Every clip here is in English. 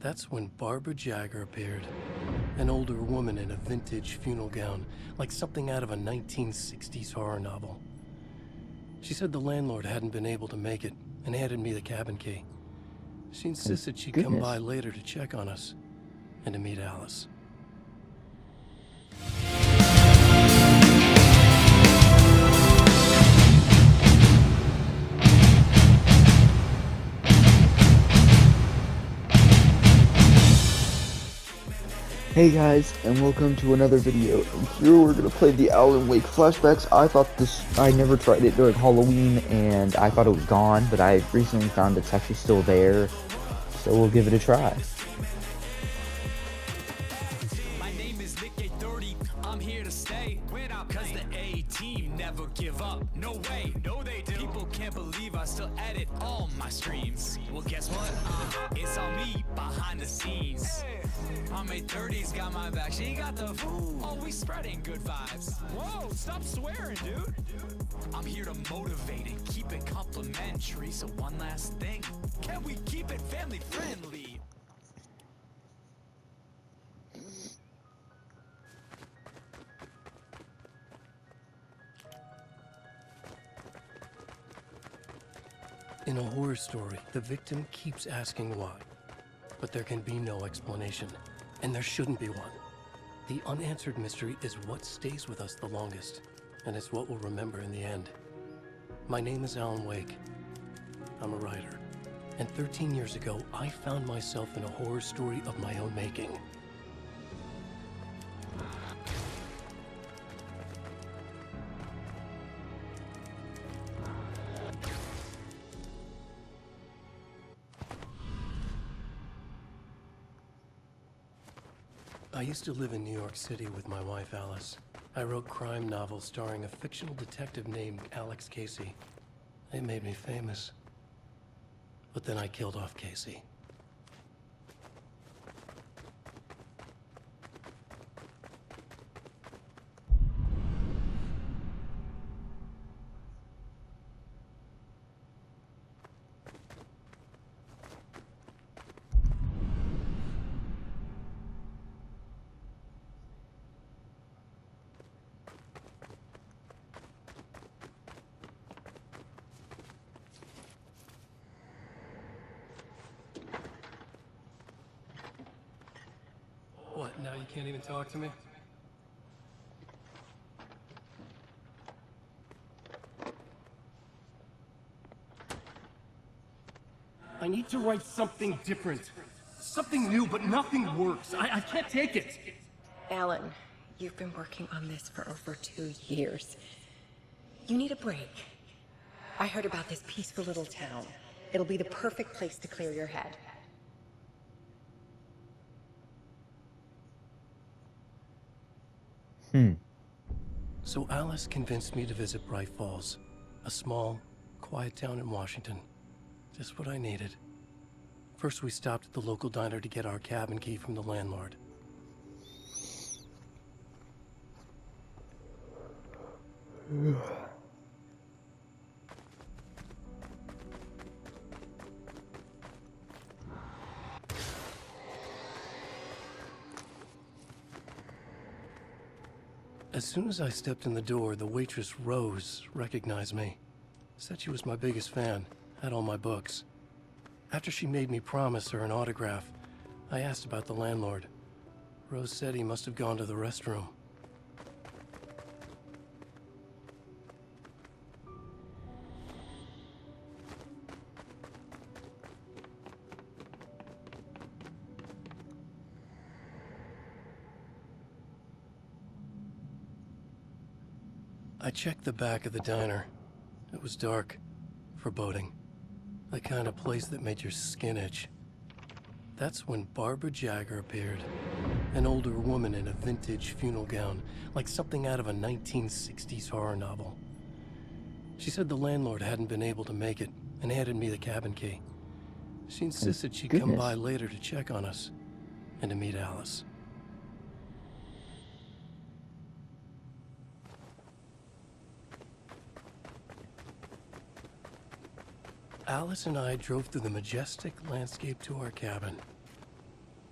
That's when Barbara Jagger appeared. An older woman in a vintage funeral gown, like something out of a 1960s horror novel. She said the landlord hadn't been able to make it and handed me the cabin key. She insisted she'd come by later to check on us and to meet Alice. Hey guys, and welcome to another video. And here we're gonna play the Alan Wake flashbacks. I never tried it during Halloween, and I thought it was gone, but I recently found it's actually still there, so we'll give it a try. My name is Nick 830, I'm here to stay. Went out cause the A-team never give up, no way, no they do. People can't believe I still edit all my streams. Well guess what, it's all me behind the scenes. My 830's got my back, she got the food, always spreading good vibes. Whoa, stop swearing, dude. I'm here to motivate and keep it complimentary. So one last thing, can we keep it family friendly? In a horror story, the victim keeps asking why, but there can be no explanation, and there shouldn't be one. The unanswered mystery is what stays with us the longest, and it's what we'll remember in the end. My name is Alan Wake. I'm a writer, and 13 years ago, I found myself in a horror story of my own making. I used to live in New York City with my wife, Alice. I wrote crime novels starring a fictional detective named Alex Casey. It made me famous. But then I killed off Casey. What, now you can't even talk to me? I need to write something different. Something new, but nothing works. I can't take it. Alan, you've been working on this for over 2 years. You need a break. I heard about this peaceful little town. It'll be the perfect place to clear your head. So Alice convinced me to visit Bright Falls, a small, quiet town in Washington. Just what I needed. First, we stopped at the local diner to get our cabin key from the landlord. As soon as I stepped in the door, the waitress, Rose, recognized me. Said she was my biggest fan, had all my books. After she made me promise her an autograph, I asked about the landlord. Rose said he must have gone to the restroom. I checked the back of the diner. It was dark, foreboding. The kind of place that made your skin itch. That's when Barbara Jagger appeared. An older woman in a vintage funeral gown, like something out of a 1960s horror novel. She said the landlord hadn't been able to make it and handed me the cabin key. She insisted she'd come by later to check on us and to meet Alice. Alice and I drove through the majestic landscape to our cabin.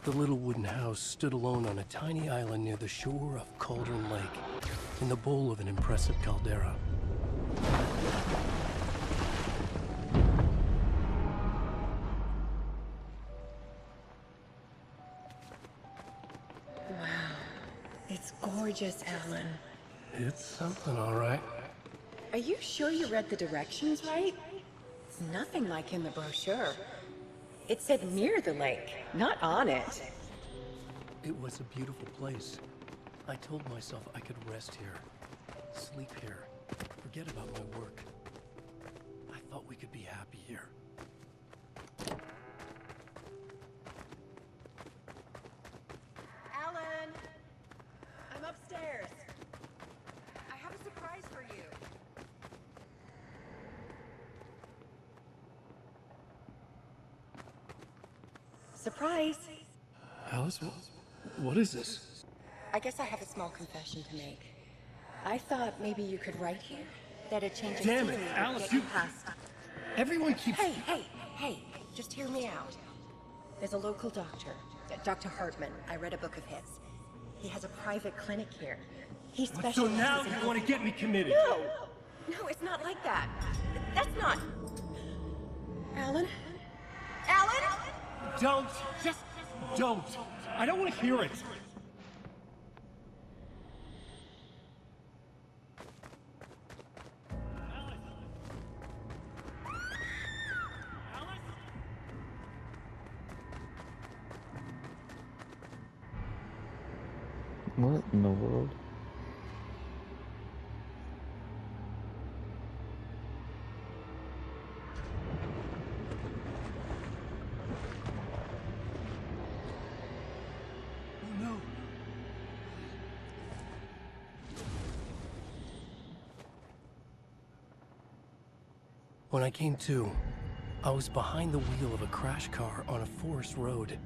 The little wooden house stood alone on a tiny island near the shore of Cauldron Lake, in the bowl of an impressive caldera. It's gorgeous, Alan. It's something, all right. Are you sure you read the directions right? It's nothing like in the brochure. It said near the lake, not on it. It was a beautiful place. I told myself I could rest here, sleep here, forget about my work. I thought we could be happy here. Alan! I'm upstairs. I have a surprise for you. Surprise! Alice, what is this? I guess I have a small confession to make. I thought maybe you could write here that a change of Damn it, scenery would Alice, get you- past. Everyone keeps... Hey, just hear me out. There's a local doctor, Dr. Hartman. I read a book of his. He has a private clinic here. He specializes So now in... you want to get me committed? No, it's not like that. That's not... Alan? Alan? Don't! Just don't! I don't want to hear it! What in the world? Oh no! When I came to, I was behind the wheel of a crash car on a forest road.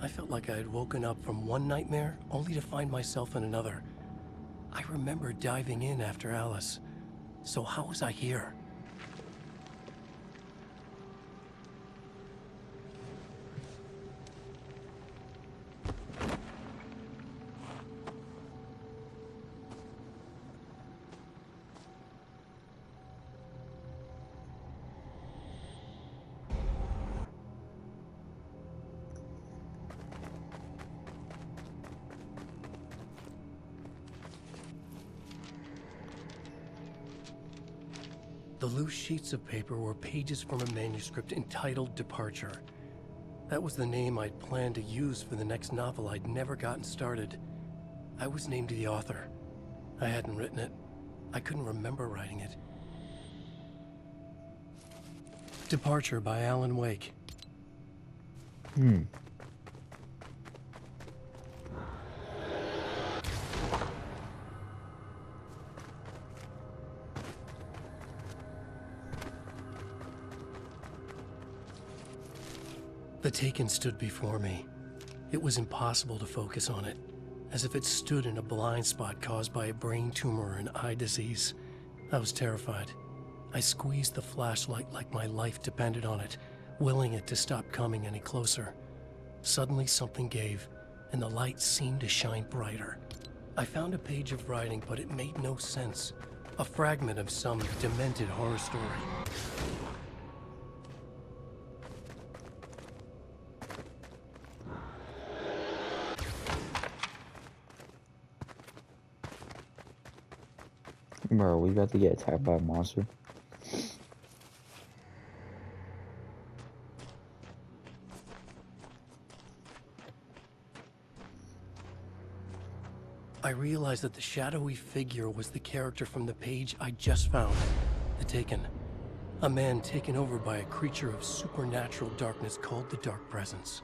I felt like I had woken up from one nightmare only to find myself in another. I remember diving in after Alice. So how was I here? The loose sheets of paper were pages from a manuscript entitled Departure. That was the name I'd planned to use for the next novel I'd never gotten started. I was named the author. I hadn't written it. I couldn't remember writing it. Departure by Alan Wake. The Taken stood before me. It was impossible to focus on it, as if it stood in a blind spot caused by a brain tumor and eye disease. I was terrified. I squeezed the flashlight like my life depended on it, willing it to stop coming any closer. Suddenly something gave, and the light seemed to shine brighter. I found a page of writing, but it made no sense. A fragment of some demented horror story. Bro, we about to get attacked by a monster. I realized that the shadowy figure was the character from the page I just found. The Taken. A man taken over by a creature of supernatural darkness called the Dark Presence.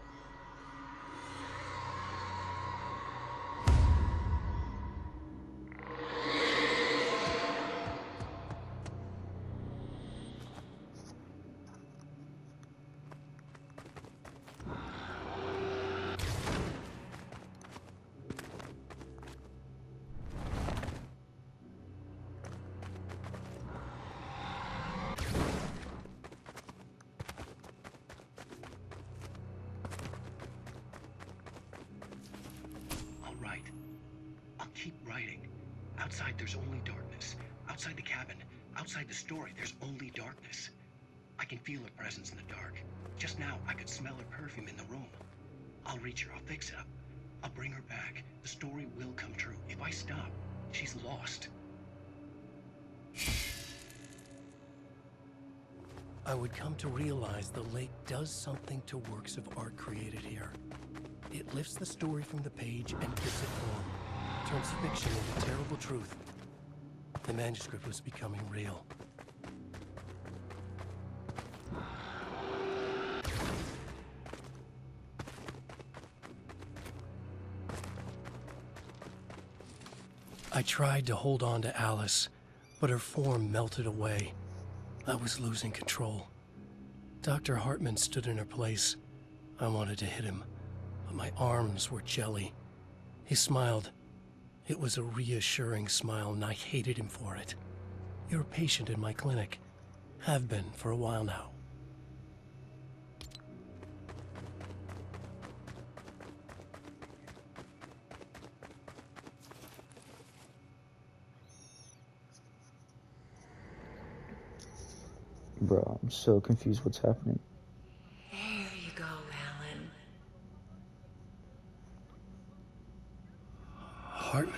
writing. Outside, there's only darkness. Outside the cabin, outside the story, there's only darkness. I can feel her presence in the dark. Just now, I could smell her perfume in the room. I'll reach her. I'll fix it up. I'll bring her back. The story will come true. If I stop, she's lost. I would come to realize the lake does something to works of art created here. It lifts the story from the page and gives it form, turns fiction into terrible truth. The manuscript was becoming real. I tried to hold on to Alice, but her form melted away. I was losing control. Dr. Hartman stood in her place. I wanted to hit him, but my arms were jelly. He smiled. It was a reassuring smile, and I hated him for it. You're a patient in my clinic. Have been for a while now. Bro, I'm so confused what's happening. There you go, Alan. Hartman?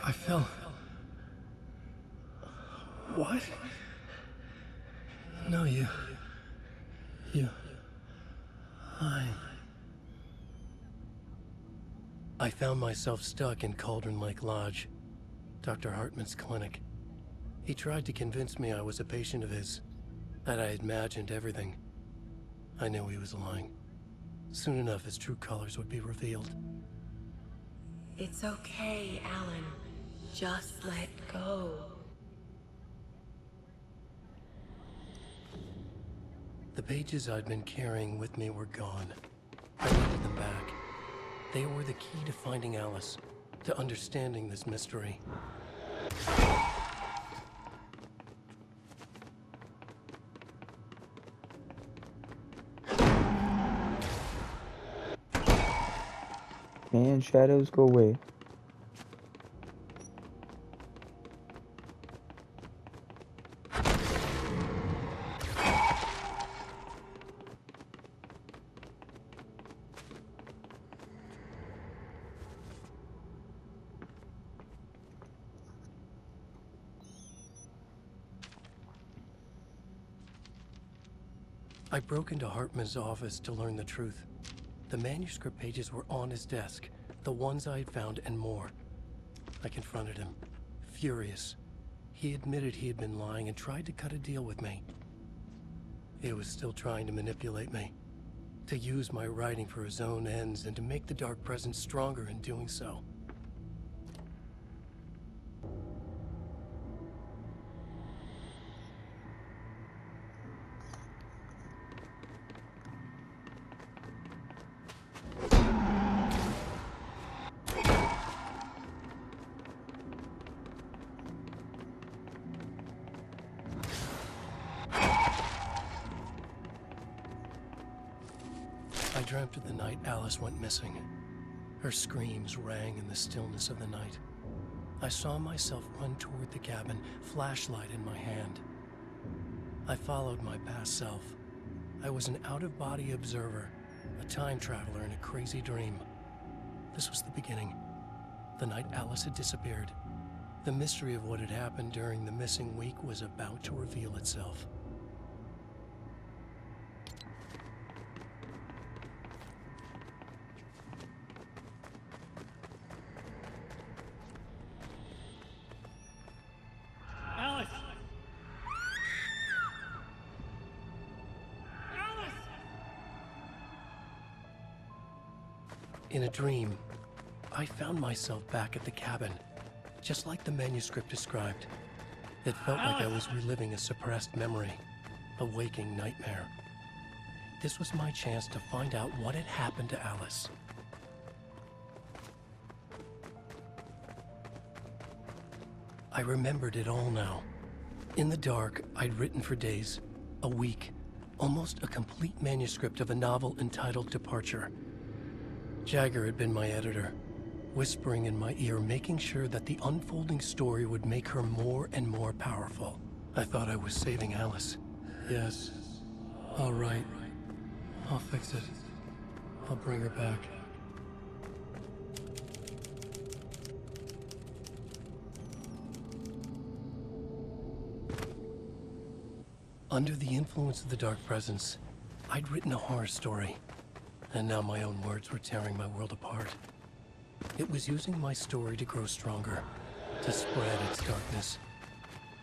I fell. What? No, you. I found myself stuck in Cauldron Lake Lodge, Dr. Hartman's clinic. He tried to convince me I was a patient of his, that I had imagined everything. I knew he was lying. Soon enough, his true colors would be revealed. It's okay, Alan. Just let go. The pages I'd been carrying with me were gone. I needed them back. They were the key to finding Alice, to understanding this mystery. Man, shadows, go away. I broke into Hartman's office to learn the truth. The manuscript pages were on his desk, the ones I had found and more. I confronted him, furious. He admitted he had been lying and tried to cut a deal with me. He was still trying to manipulate me, to use my writing for his own ends and to make the dark presence stronger in doing so. I dreamt of the night Alice went missing. Her screams rang in the stillness of the night. I saw myself run toward the cabin, flashlight in my hand. I followed my past self. I was an out-of-body observer, a time traveler in a crazy dream. This was the beginning. The night Alice had disappeared. The mystery of what had happened during the missing week was about to reveal itself. Alice! Alice! In a dream, I found myself back at the cabin, just like the manuscript described. It felt like I was reliving a suppressed memory, a waking nightmare. This was my chance to find out what had happened to Alice. I remembered it all now. In the dark, I'd written for days, a week, almost a complete manuscript of a novel entitled Departure. Jagger had been my editor. whispering in my ear, making sure that the unfolding story would make her more and more powerful. I thought I was saving Alice. Yes. All right. I'll fix it. I'll bring her back. Under the influence of the dark presence, I'd written a horror story, and now my own words were tearing my world apart. It was using my story to grow stronger, to spread its darkness.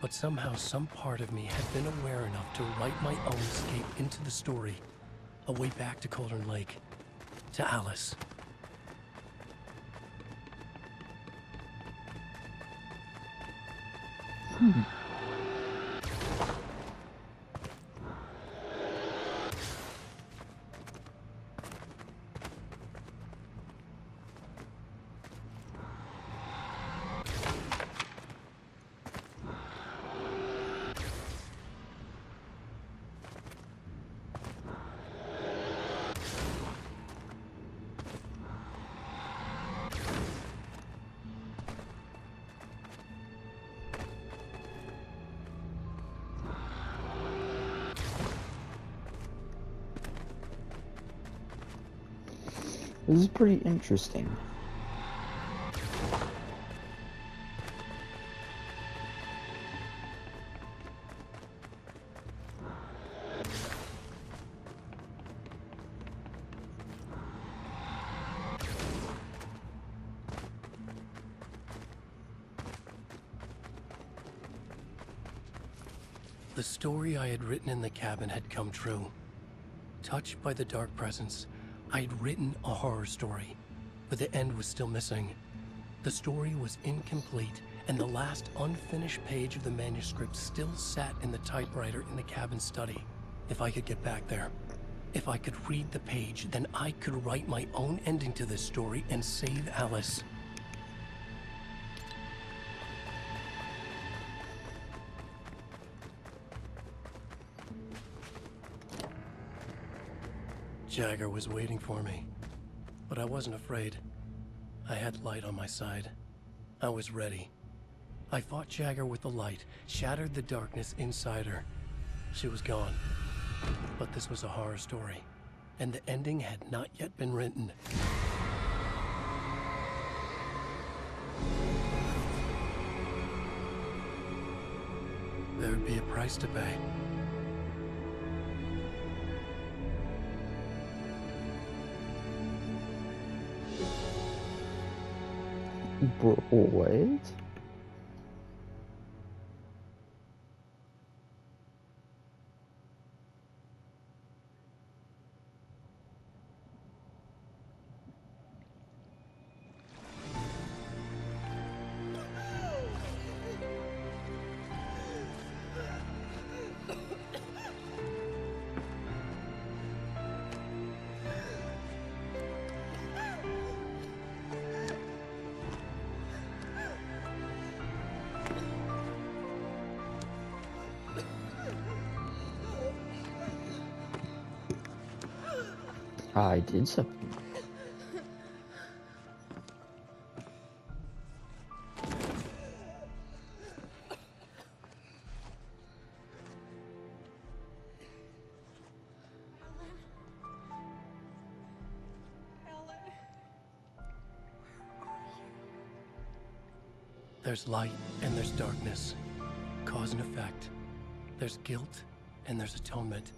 But somehow some part of me had been aware enough to write my own escape into the story, a way back to Cauldron Lake, to Alice. This is pretty interesting. The story I had written in the cabin had come true. Touched by the dark presence, I had written a horror story, but the end was still missing. The story was incomplete, and the last unfinished page of the manuscript still sat in the typewriter in the cabin study. If I could get back there, if I could read the page, then I could write my own ending to this story and save Alice. Jagger was waiting for me, but I wasn't afraid. I had light on my side. I was ready. I fought Jagger with the light, shattered the darkness inside her. She was gone. But this was a horror story, and the ending had not yet been written. There would be a price to pay. What? I did something. There's light and there's darkness, cause and effect. There's guilt and there's atonement.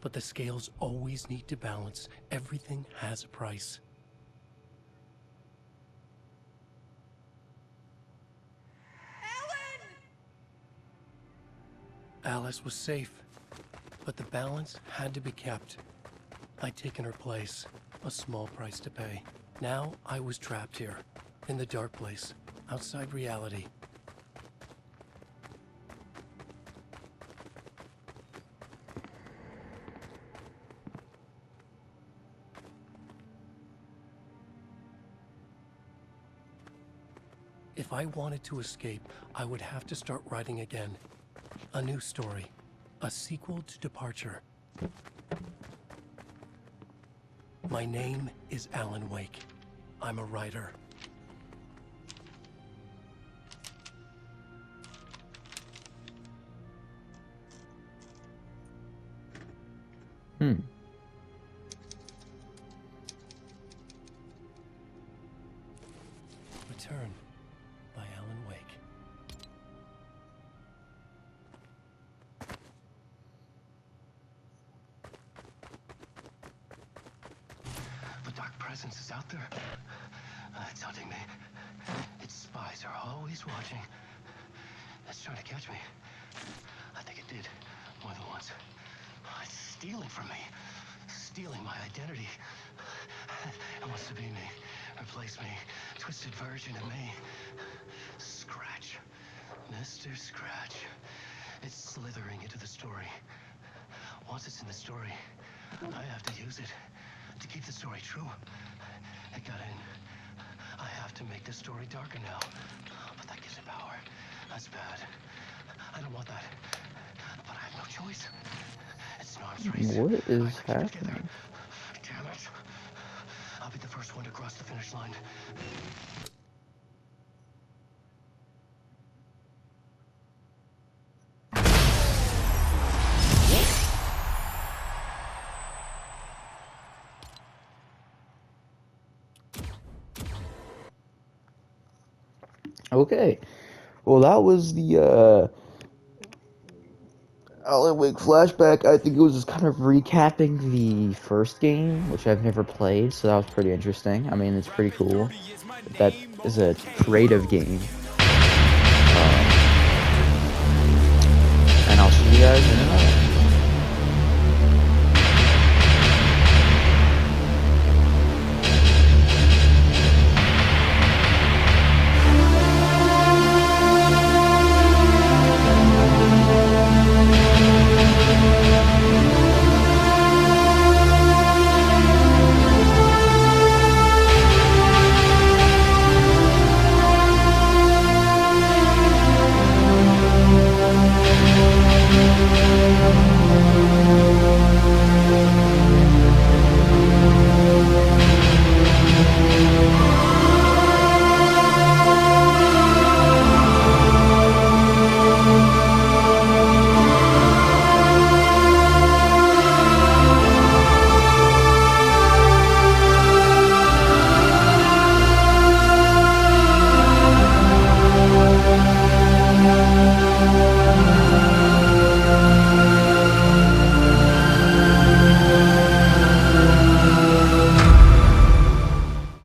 But the scales always need to balance. Everything has a price. Alice was safe, but the balance had to be kept. I'd taken her place, a small price to pay. Now I was trapped here, in the dark place, outside reality. If I wanted to escape, I would have to start writing again. A new story. A sequel to Departure. My name is Alan Wake. I'm a writer. Return by Alan Wake. The dark presence is out there. It's hunting me. Its spies are always watching. It's trying to catch me. I think it did more than once. It's stealing from me. Stealing my identity. It wants to be me. Replace me. Twisted version of me. Scratch. Mr. Scratch. It's slithering into the story. Once it's in the story, I have to use it to keep the story true. It got in. I have to make the story darker now. But that gives it power. That's bad. I don't want that. But I have no choice. It's an arms race. What I is have to keep it together. happening? Damn it. I'll be the first one to cross the finish line. Okay. Well, that was the Alan Wake flashback. I think it was just kind of recapping the first game, which I've never played, so that was pretty interesting. I mean, it's pretty cool. That is a creative game. And I'll see you guys in another.